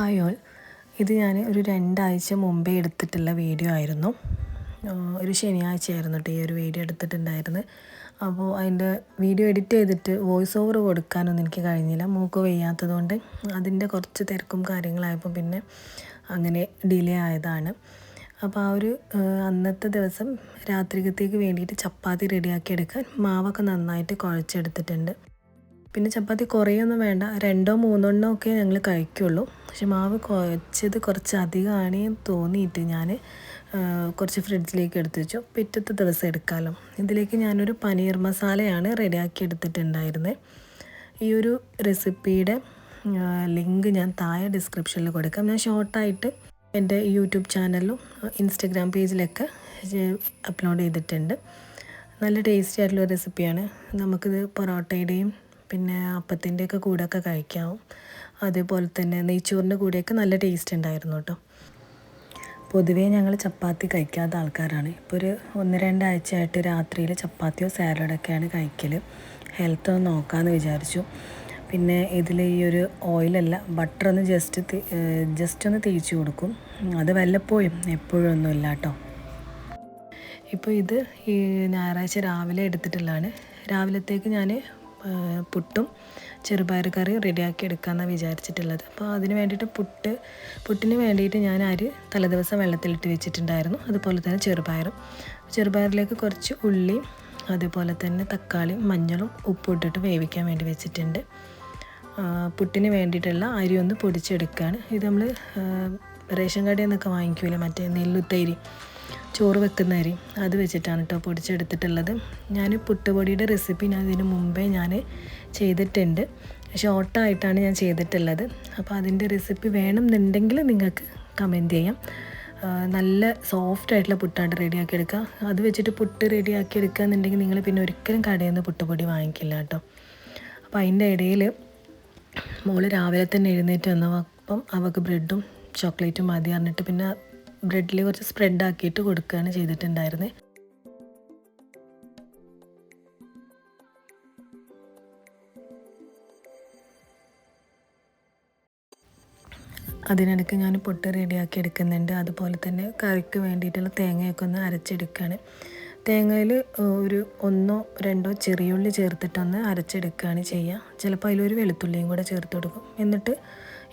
Hi all, ഇത് ഞാൻ ഒരു 2 ആഴ്ച മുമ്പേ എടുത്തിട്ടുള്ള വീഡിയോ ആയിരുന്നു. ഒരു ശനിയാഴ്ചയായിരുന്നു കേട്ടോ ഈ ഒരു വീഡിയോ എടുത്തിട്ടുണ്ടായിരുന്നത്. അപ്പോൾ അതിൻ്റെ വീഡിയോ എഡിറ്റ് ചെയ്തിട്ട് വോയിസ് ഓവർ കൊടുക്കാനൊന്നും എനിക്ക് കഴിഞ്ഞില്ല. മൂക്ക് വയ്യാത്തതുകൊണ്ട് അതിൻ്റെ കുറച്ച് തിരക്കും കാര്യങ്ങളായപ്പോൾ പിന്നെ അങ്ങനെ ഡിലേ ആയതാണ്. അപ്പോൾ ആ ഒരു അന്നത്തെ ദിവസം രാത്രിക്കത്തേക്ക് വേണ്ടിയിട്ട് ചപ്പാത്തി റെഡിയാക്കി എടുക്കാൻ മാവൊക്കെ നന്നായിട്ട് കുഴച്ചെടുത്തിട്ടുണ്ട്. പിന്നെ ചപ്പാത്തി കുറേയൊന്നും വേണ്ട, 2 3 ഒക്കെ ഞങ്ങൾ കഴിക്കുള്ളൂ. പക്ഷെ മാവ് കുഴച്ചത് കുറച്ച് അധികമാണ് തോന്നിയിട്ട് ഞാൻ കുറച്ച് ഫ്രിഡ്ജിലേക്ക് എടുത്ത് വെച്ചു. പിറ്റത്തെ ദിവസം എടുക്കാമല്ലോ. ഇതിലേക്ക് ഞാനൊരു പനീർ മസാലയാണ് റെഡിയാക്കി എടുത്തിട്ടുണ്ടായിരുന്നത്. ഈ ഒരു റെസിപ്പിയുടെ ലിങ്ക് ഞാൻ താഴെ ഡിസ്ക്രിപ്ഷനിൽ കൊടുക്കാം. ഞാൻ ഷോർട്ടായിട്ട് എൻ്റെ യൂട്യൂബ് ചാനലിലും ഇൻസ്റ്റഗ്രാം പേജിലൊക്കെ അപ്ലോഡ് ചെയ്തിട്ടുണ്ട്. നല്ല ടേസ്റ്റി ആയിട്ടുള്ള റെസിപ്പിയാണ്. നമുക്കിത് പൊറോട്ടയുടെയും പിന്നെ അപ്പത്തിൻ്റെയൊക്കെ കൂടെയൊക്കെ കഴിക്കാവും. അതേപോലെ തന്നെ നെയ്ച്ചോറിൻ്റെ കൂടെയൊക്കെ നല്ല ടേസ്റ്റ് ഉണ്ടായിരുന്നു കേട്ടോ. പൊതുവേ ഞങ്ങൾ ചപ്പാത്തി കഴിക്കാത്ത ആൾക്കാരാണ്. ഇപ്പോൾ ഒരു 1-2 ആഴ്ചയായിട്ട് രാത്രിയിൽ ചപ്പാത്തിയോ സാലഡൊക്കെയാണ് കഴിക്കൽ. ഹെൽത്ത് ഒന്ന് നോക്കാമെന്ന് വിചാരിച്ചു. പിന്നെ ഇതിൽ ഈ ഒരു ഓയിലല്ല, ബട്ടർ ഒന്ന് ജസ്റ്റ് ഒന്ന് തേച്ച് കൊടുക്കും. അത് വല്ലപ്പോഴും, എപ്പോഴും ഒന്നുമില്ല കേട്ടോ. ഇപ്പോൾ ഇത് ഈ ഞായറാഴ്ച രാവിലെ എടുത്തിട്ടുള്ളതാണ്. രാവിലത്തേക്ക് ഞാൻ പുട്ടും ചെറുപയർ കറി റെഡിയാക്കി എടുക്കാമെന്നാണ് വിചാരിച്ചിട്ടുള്ളത്. അപ്പോൾ അതിന് വേണ്ടിയിട്ട് പുട്ടിന് വേണ്ടിയിട്ട് ഞാൻ അരി തലേദിവസം വെള്ളത്തിലിട്ട് വെച്ചിട്ടുണ്ടായിരുന്നു. അതുപോലെ തന്നെ ചെറുപയറിലേക്ക് കുറച്ച് ഉള്ളി, അതുപോലെ തന്നെ തക്കാളി, മഞ്ഞളും ഉപ്പും ഇട്ടിട്ട് വേവിക്കാൻ വേണ്ടി വെച്ചിട്ടുണ്ട്. പുട്ടിന് വേണ്ടിയിട്ടുള്ള അരി ഒന്ന് പൊടിച്ചെടുക്കുകയാണ്. ഇത് നമ്മൾ റേഷൻ കടയിൽ നിന്നൊക്കെ വാങ്ങിക്കൂലേ, മറ്റേ നെല്ലുത്തരി, ചോറ് വെക്കുന്ന അരി, അത് വെച്ചിട്ടാണ് കേട്ടോ പൊടിച്ചെടുത്തിട്ടുള്ളത്. ഞാൻ പുട്ടുപൊടിയുടെ റെസിപ്പി ഇതിന് മുമ്പേ ചെയ്തിട്ടുണ്ട്. ഷോർട്ടായിട്ടാണ് ഞാൻ ചെയ്തിട്ടുള്ളത്. അപ്പോൾ അതിൻ്റെ റെസിപ്പി വേണമെന്നുണ്ടെങ്കിൽ നിങ്ങൾക്ക് കമൻറ്റ് ചെയ്യാം. നല്ല സോഫ്റ്റായിട്ടുള്ള പുട്ടായിട്ട് റെഡിയാക്കി എടുക്കുക. അത് വെച്ചിട്ട് പുട്ട് റെഡിയാക്കി എടുക്കുക എന്നുണ്ടെങ്കിൽ നിങ്ങൾ പിന്നെ ഒരിക്കലും കടയിൽ നിന്ന് പുട്ടുപൊടി വാങ്ങിക്കില്ല കേട്ടോ. അപ്പോൾ അതിൻ്റെ ഇടയിൽ മോള് രാവിലെ തന്നെ എഴുന്നേറ്റ് വന്നപ്പം അവൾക്ക് ബ്രെഡും ചോക്ലേറ്റും മതി പറഞ്ഞിട്ട് പിന്നെ ബ്രെഡിൽ കുറച്ച് സ്പ്രെഡാക്കിയിട്ട് കൊടുക്കുകയാണ് ചെയ്തിട്ടുണ്ടായിരുന്നത്. അതിനിടയ്ക്ക് ഞാൻ പുട്ട് റെഡിയാക്കി എടുക്കുന്നുണ്ട്. അതുപോലെ തന്നെ കറിക്ക് വേണ്ടിയിട്ടുള്ള തേങ്ങയൊക്കെ ഒന്ന് അരച്ചെടുക്കുകയാണ്. തേങ്ങയിൽ ഒരു 1-2 ചെറിയുള്ളി ചേർത്തിട്ടൊന്ന് അരച്ചെടുക്കുകയാണ് ചെയ്യുക. ചിലപ്പോൾ അതിലൊരു വെളുത്തുള്ളിയും കൂടെ ചേർത്ത് കൊടുക്കും. എന്നിട്ട്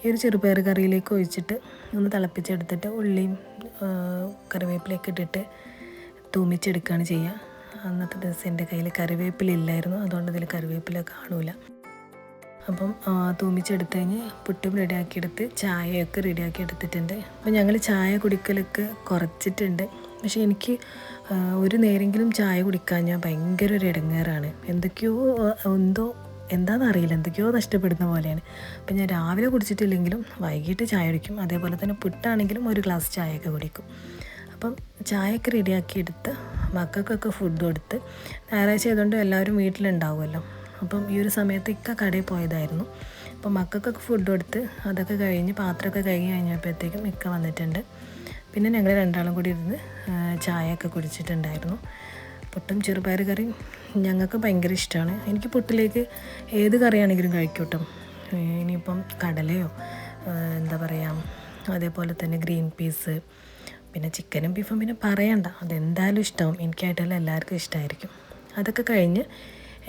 ഈ ഒരു ചെറുപയർ കറിയിലേക്ക് ഒഴിച്ചിട്ട് ഒന്ന് തിളപ്പിച്ചെടുത്തിട്ട് ഉള്ളിയും കറിവേപ്പിലയൊക്കെ ഇട്ടിട്ട് തൂമിച്ചെടുക്കുകയാണ് ചെയ്യുക. അന്നത്തെ ദിവസം എൻ്റെ കയ്യിൽ കറിവേപ്പില ഇല്ലായിരുന്നു, അതുകൊണ്ട് ഇതിൽ കറിവേപ്പില കാണൂല. അപ്പം തൂമിച്ചെടുത്ത് കഴിഞ്ഞ് പുട്ടും റെഡിയാക്കിയെടുത്ത് ചായയൊക്കെ റെഡിയാക്കി എടുത്തിട്ടുണ്ട്. അപ്പോൾ ഞങ്ങൾ ചായ കുടിക്കലൊക്കെ കുറച്ചിട്ടുണ്ട്. പക്ഷേ എനിക്ക് ഒരു നേരെങ്കിലും ചായ കുടിക്കാൻ ഞാൻ ഭയങ്കര ഒരു ഇടങ്ങേറാണ്. എന്താണെന്നറിയില്ല, എന്തൊക്കെയോ നഷ്ടപ്പെടുന്ന പോലെയാണ്. അപ്പം ഞാൻ രാവിലെ കുടിച്ചിട്ടില്ലെങ്കിലും വൈകിട്ട് ചായ കുടിക്കും. അതേപോലെ തന്നെ പുട്ടാണെങ്കിലും ഒരു ഗ്ലാസ് ചായയൊക്കെ കുടിക്കും. അപ്പം ചായയൊക്കെ റെഡിയാക്കി എടുത്ത് മക്കൾക്കൊക്കെ ഫുഡ് കൊടുത്ത്, ഞായറാഴ്ച ആയതുകൊണ്ട് എല്ലാവരും വീട്ടിലുണ്ടാവുമല്ലോ. അപ്പം ഈ ഒരു സമയത്ത് കടയിൽ പോയതായിരുന്നു. അപ്പം മക്കൾക്കൊക്കെ ഫുഡ് കൊടുത്ത് അതൊക്കെ കഴിഞ്ഞ് പാത്രമൊക്കെ കഴുകി കഴിഞ്ഞപ്പോഴത്തേക്കും വന്നിട്ടുണ്ട്. പിന്നെ ഞങ്ങൾ രണ്ടാളും കൂടി ഇരുന്ന് ചായയൊക്കെ കുടിച്ചിട്ടുണ്ടായിരുന്നു. പുട്ടും ചെറുപയർ കറിയും ഞങ്ങൾക്ക് ഭയങ്കര ഇഷ്ടമാണ്. എനിക്ക് പുട്ടിലേക്ക് ഏത് കറിയാണെങ്കിലും കഴിക്കും കേട്ടോ. ഇനിയിപ്പം കടലയോ എന്താ പറയുക, അതേപോലെ തന്നെ ഗ്രീൻ പീസ്, പിന്നെ ചിക്കനും ബീഫും പിന്നെ പറയണ്ട, അതെന്തായാലും ഇഷ്ടമാവും. എനിക്കായിട്ടല്ല എല്ലാവർക്കും ഇഷ്ടമായിരിക്കും. അതൊക്കെ കഴിഞ്ഞ്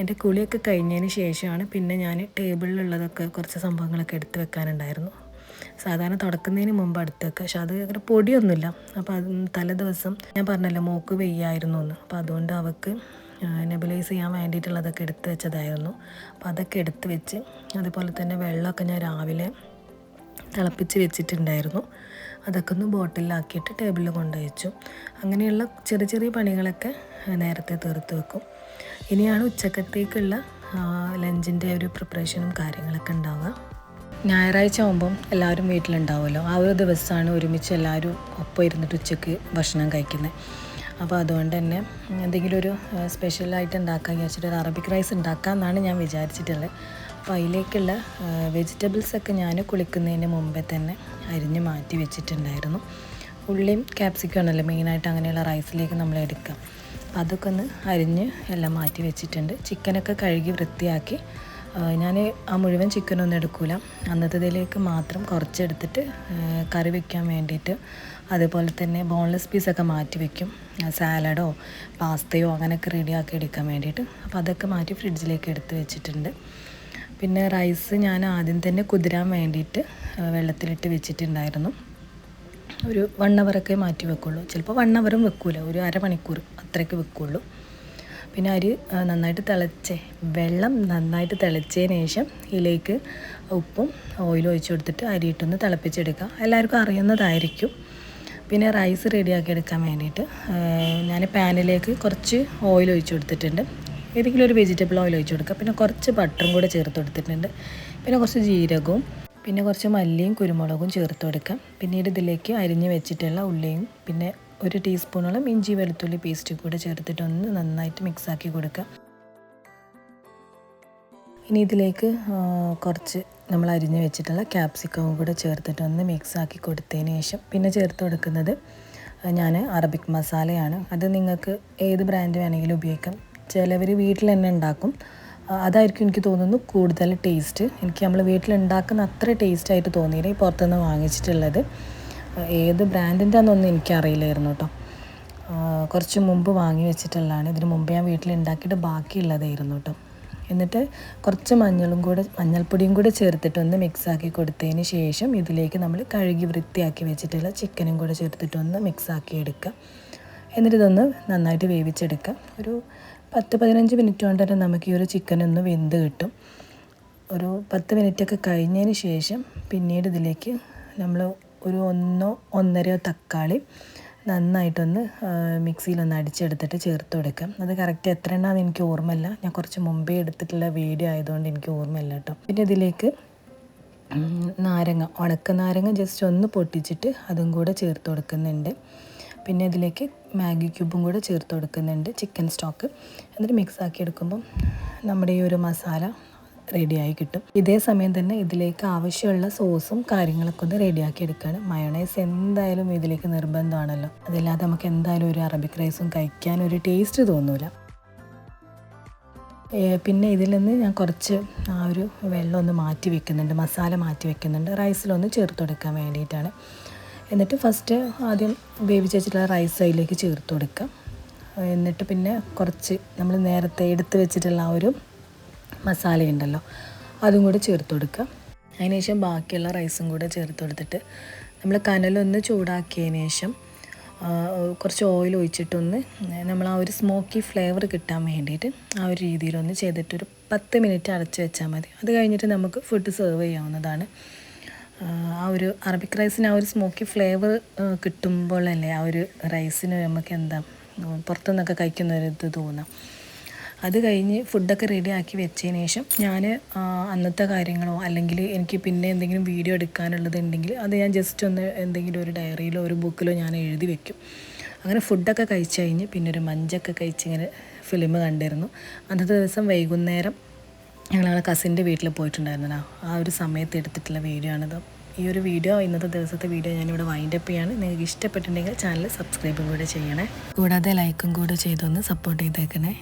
എൻ്റെ കുളിയൊക്കെ കഴിഞ്ഞതിന് ശേഷമാണ് പിന്നെ ഞാൻ ടേബിളിലുള്ളതൊക്കെ കുറച്ച് സംഭവങ്ങളൊക്കെ എടുത്ത് വെക്കാനുണ്ടായിരുന്നു. സാധാരണ തുടക്കുന്നതിന് മുമ്പ് അടുത്ത് വെക്കുക, പക്ഷെ അത് അങ്ങനെ പൊടിയൊന്നുമില്ല. അപ്പോൾ അത് തലേദിവസം ഞാൻ പറഞ്ഞല്ലോ മോക്ക് വെയ്യായിരുന്നു എന്ന്, അപ്പോൾ അതുകൊണ്ട് അവൾക്ക് നെബുലൈസ് ചെയ്യാൻ വേണ്ടിയിട്ടുള്ളതൊക്കെ എടുത്ത് വെച്ചതായിരുന്നു. അപ്പോൾ അതൊക്കെ എടുത്ത് വെച്ച്, അതുപോലെ തന്നെ വെള്ളമൊക്കെ ഞാൻ രാവിലെ തിളപ്പിച്ച് വെച്ചിട്ടുണ്ടായിരുന്നു. അതൊക്കെ ഒന്ന് ബോട്ടിലാക്കിയിട്ട് ടേബിളിൽ കൊണ്ടുവച്ചു. അങ്ങനെയുള്ള ചെറിയ ചെറിയ പണികളൊക്കെ നേരത്തെ തീർത്ത് വെക്കും. ഇനിയാണ് ഉച്ചക്കത്തേക്കുള്ള ലഞ്ചിൻ്റെ ഒരു പ്രിപ്പറേഷനും കാര്യങ്ങളൊക്കെ ഉണ്ടാവുക. ഞായറാഴ്ച ആകുമ്പം എല്ലാവരും വീട്ടിലുണ്ടാവുമല്ലോ. ആ ഒരു ദിവസമാണ് ഒരുമിച്ച് എല്ലാവരും ഒപ്പം ഇരുന്നിട്ട് ഉച്ചയ്ക്ക് ഭക്ഷണം കഴിക്കുന്നത്. അപ്പോൾ അതുകൊണ്ട് തന്നെ എന്തെങ്കിലും ഒരു സ്പെഷ്യലായിട്ട് ഉണ്ടാക്കാൻ വിചാരിച്ചിട്ട് ഒരു അറബിക് റൈസ് ഉണ്ടാക്കാമെന്നാണ് ഞാൻ വിചാരിച്ചിട്ടുള്ളത്. അപ്പോൾ അതിലേക്കുള്ള വെജിറ്റബിൾസൊക്കെ ഞാൻ കുളിക്കുന്നതിന് മുമ്പേ തന്നെ അരിഞ്ഞ് മാറ്റി വെച്ചിട്ടുണ്ടായിരുന്നു. ഉള്ളിയും ക്യാപ്സിക്കം ആണല്ലോ മെയിനായിട്ട് അങ്ങനെയുള്ള റൈസിലേക്ക് നമ്മൾ എടുക്കുക. അതൊക്കെ ഒന്ന് അരിഞ്ഞ് എല്ലാം മാറ്റി വെച്ചിട്ടുണ്ട്. ചിക്കനൊക്കെ കഴുകി വൃത്തിയാക്കി ഞാൻ ആ മുഴുവൻ ചിക്കനൊന്നും എടുക്കില്ല, അന്നത്തേതിലേക്ക് മാത്രം കുറച്ചെടുത്തിട്ട് കറി വയ്ക്കാൻ വേണ്ടിയിട്ട്. അതുപോലെ തന്നെ ബോൺലെസ് പീസൊക്കെ മാറ്റി വയ്ക്കും, സാലഡോ പാസ്തയോ അങ്ങനെയൊക്കെ റെഡിയാക്കി എടുക്കാൻ വേണ്ടിയിട്ട്. അപ്പോൾ അതൊക്കെ മാറ്റി ഫ്രിഡ്ജിലേക്ക് എടുത്ത് വെച്ചിട്ടുണ്ട്. പിന്നെ റൈസ് ഞാൻ ആദ്യം തന്നെ കുതിരാൻ വേണ്ടിയിട്ട് വെള്ളത്തിലിട്ട് വെച്ചിട്ടുണ്ടായിരുന്നു. ഒരു 1 ഹവറൊക്കെ മാറ്റി വെക്കുള്ളൂ, ചിലപ്പോൾ 1 ഹവറും വെക്കൂല, ഒരു അരമണിക്കൂർ അത്രയ്ക്ക് വെക്കുള്ളൂ. പിന്നെ വെള്ളം നന്നായിട്ട് തിളച്ചതിന് ശേഷം ഇതിലേക്ക് ഉപ്പും ഓയിലും ഒഴിച്ച് കൊടുത്തിട്ട് അരിയിട്ടൊന്ന് തിളപ്പിച്ചെടുക്കുക. എല്ലാവർക്കും അറിയുന്നതായിരിക്കും. പിന്നെ റൈസ് റെഡിയാക്കി എടുക്കാൻ വേണ്ടിയിട്ട് ഞാൻ പാനിലേക്ക് കുറച്ച് ഓയിൽ ഒഴിച്ച് കൊടുത്തിട്ടുണ്ട്. ഏതെങ്കിലും ഒരു വെജിറ്റബിൾ ഓയിൽ ഒഴിച്ച് കൊടുക്കുക. പിന്നെ കുറച്ച് ബട്ടറും കൂടെ ചേർത്ത് കൊടുത്തിട്ടുണ്ട്. പിന്നെ കുറച്ച് ജീരകവും പിന്നെ കുറച്ച് മല്ലിയും കുരുമുളകും ചേർത്ത് കൊടുക്കാം. പിന്നീട് ഇതിലേക്ക് അരിഞ്ഞ് വെച്ചിട്ടുള്ള ഉള്ളിയും പിന്നെ 1 ടീസ്പൂണോളം ഇഞ്ചി വെളുത്തുള്ളി പേസ്റ്റ് കൂടെ ചേർത്തിട്ട് ഒന്ന് നന്നായിട്ട് മിക്സാക്കി കൊടുക്കാം. ഇനി ഇതിലേക്ക് കുറച്ച് നമ്മൾ അരിഞ്ഞ് വെച്ചിട്ടുള്ള ക്യാപ്സിക്കവും കൂടെ ചേർത്തിട്ട് ഒന്ന് മിക്സാക്കി കൊടുത്തതിന് ശേഷം പിന്നെ ചേർത്ത് കൊടുക്കുന്നത് ഞാൻ അറബിക് മസാലയാണ്. അത് നിങ്ങൾക്ക് ഏത് ബ്രാൻഡ് വേണമെങ്കിലും ഉപയോഗിക്കാം. ചിലവർ വീട്ടിൽ തന്നെ ഉണ്ടാക്കും, അതായിരിക്കും എനിക്ക് തോന്നുന്നു കൂടുതൽ ടേസ്റ്റ്. എനിക്ക് നമ്മൾ വീട്ടിലുണ്ടാക്കുന്ന അത്ര ടേസ്റ്റായിട്ട് തോന്നിയില്ല ഈ പുറത്തുനിന്ന് വാങ്ങിച്ചിട്ടുള്ളത്. ഏത് ബ്രാൻഡിൻ്റെ ആണെന്നൊന്നും എനിക്കറിയില്ലായിരുന്നു കേട്ടോ. കുറച്ച് മുമ്പ് വാങ്ങി വെച്ചിട്ടുള്ളതാണ്. ഇതിന് മുമ്പ് ഞാൻ വീട്ടിലുണ്ടാക്കിയിട്ട് ബാക്കിയുള്ളതായിരുന്നു കേട്ടോ. എന്നിട്ട് കുറച്ച് മഞ്ഞൾപ്പൊടിയും കൂടെ ചേർത്തിട്ടൊന്ന് മിക്സാക്കി കൊടുത്തതിന് ശേഷം ഇതിലേക്ക് നമ്മൾ കഴുകി വൃത്തിയാക്കി വെച്ചിട്ടുള്ള ചിക്കനും കൂടെ ചേർത്തിട്ടൊന്ന് മിക്സാക്കി എടുക്കുക. എന്നിട്ട് ഇതൊന്ന് നന്നായിട്ട് വേവിച്ചെടുക്കുക. ഒരു 10-15 മിനിറ്റ് കൊണ്ട് തന്നെ നമുക്ക് ഈ ഒരു ചിക്കനൊന്ന് വെന്ത് കിട്ടും. ഒരു 10 മിനിറ്റൊക്കെ കഴിഞ്ഞതിന് ശേഷം പിന്നീട് ഇതിലേക്ക് നമ്മൾ ഒരു 1-1.5 തക്കാളി നന്നായിട്ടൊന്ന് മിക്സിയിലൊന്ന് അടിച്ചെടുത്തിട്ട് ചേർത്ത് കൊടുക്കാം. അത് കറക്റ്റ് എത്ര എണ്ണാന്ന് എനിക്ക് ഓർമ്മയില്ല, ഞാൻ കുറച്ച് മുമ്പേ എടുത്തിട്ടുള്ള വീഡിയോ ആയതുകൊണ്ട് എനിക്ക് ഓർമ്മയില്ല കേട്ടോ. പിന്നെ ഇതിലേക്ക് ഉണക്കനാരങ്ങ ജസ്റ്റ് ഒന്ന് പൊട്ടിച്ചിട്ട് അതും കൂടെ ചേർത്ത് കൊടുക്കുന്നുണ്ട്. പിന്നെ ഇതിലേക്ക് മാഗി ക്യൂബും കൂടെ ചേർത്ത് കൊടുക്കുന്നുണ്ട്, ചിക്കൻ സ്റ്റോക്ക്. എന്നിട്ട് മിക്സാക്കി എടുക്കുമ്പം നമ്മുടെ ഈ ഒരു മസാല റെഡിയായി കിട്ടും. ഇതേ സമയം തന്നെ ഇതിലേക്ക് ആവശ്യമുള്ള സോസും കാര്യങ്ങളൊക്കെ ഒന്ന് റെഡിയാക്കി എടുക്കുകയാണ്. മയോണൈസ് എന്തായാലും ഇതിലേക്ക് നിർബന്ധമാണല്ലോ, അതില്ലാതെ നമുക്ക് എന്തായാലും ഒരു അറബിക് റൈസും കഴിക്കാൻ ഒരു ടേസ്റ്റ് തോന്നൂല. പിന്നെ ഇതിൽ നിന്ന് ഞാൻ കുറച്ച് ആ ഒരു വെള്ളം ഒന്ന് മാറ്റി വെക്കുന്നുണ്ട്, മസാല മാറ്റി വെക്കുന്നുണ്ട് റൈസിലൊന്ന് ചേർത്ത് കൊടുക്കാൻ വേണ്ടിയിട്ടാണ്. എന്നിട്ട് ഫസ്റ്റ് ആദ്യം വേവിച്ച് വെച്ചിട്ടുള്ള റൈസ് അതിലേക്ക് ചേർത്ത് കൊടുക്കാം. എന്നിട്ട് പിന്നെ കുറച്ച് നമ്മൾ നേരത്തെ എടുത്ത് വെച്ചിട്ടുള്ള ആ ഒരു മസാലയുണ്ടല്ലോ അതും കൂടെ ചേർത്ത് കൊടുക്കുക. അതിനുശേഷം ബാക്കിയുള്ള റൈസും കൂടെ ചേർത്ത് കൊടുത്തിട്ട് നമ്മൾ കനലൊന്ന് ചൂടാക്കിയതിന് ശേഷം കുറച്ച് ഓയിൽ ഒഴിച്ചിട്ടൊന്ന് നമ്മൾ ആ ഒരു സ്മോക്കി ഫ്ലേവർ കിട്ടാൻ വേണ്ടിയിട്ട് ആ ഒരു രീതിയിലൊന്ന് ചെയ്തിട്ടൊരു 10 മിനിറ്റ് അടച്ച് വെച്ചാൽ മതി. അത് കഴിഞ്ഞിട്ട് നമുക്ക് ഫുഡ് സെർവ് ചെയ്യാവുന്നതാണ്. ആ ഒരു അറബിക് റൈസിന് ആ ഒരു സ്മോക്കി ഫ്ലേവർ കിട്ടുമ്പോഴല്ലേ ആ ഒരു റൈസിന് നമുക്ക് പുറത്തുനിന്നൊക്കെ കഴിക്കുന്ന ഒരു ഇത് തോന്നാം. അത് കഴിഞ്ഞ് ഫുഡൊക്കെ റെഡിയാക്കി വെച്ചതിന് ശേഷം ഞാൻ അന്നത്തെ കാര്യങ്ങളോ അല്ലെങ്കിൽ എനിക്ക് പിന്നെ എന്തെങ്കിലും വീഡിയോ എടുക്കാനുള്ളതുണ്ടെങ്കിൽ അത് ഞാൻ ജസ്റ്റ് ഒന്ന് എന്തെങ്കിലും ഒരു ഡയറിയിലോ ഒരു ബുക്കിലോ ഞാൻ എഴുതി വെക്കും. അങ്ങനെ ഫുഡൊക്കെ കഴിച്ച് കഴിഞ്ഞ് പിന്നെ ഒരു മഞ്ചൊക്കെ കഴിച്ചിങ്ങനെ ഫിലിം കണ്ടിരുന്നു. അന്നത്തെ ദിവസം വൈകുന്നേരം ഞങ്ങളെ കസിൻ്റെ വീട്ടിൽ പോയിട്ടുണ്ടായിരുന്നു. ആ ഒരു സമയത്ത് എടുത്തിട്ടുള്ള വീഡിയോ ആണിത്. ഈ ഒരു വീഡിയോ ഇന്നത്തെ ദിവസത്തെ വീഡിയോ ഞാനിവിടെ വൈൻഡപ്പ് ചെയ്യാണ്. നിങ്ങൾക്ക് ഇഷ്ടപ്പെട്ടിട്ടുണ്ടെങ്കിൽ ചാനൽ സബ്സ്ക്രൈബും കൂടെ ചെയ്യണേ, കൂടാതെ ലൈക്കും കൂടെ ചെയ്തൊന്ന് സപ്പോർട്ട് ചെയ്തേക്കണേ.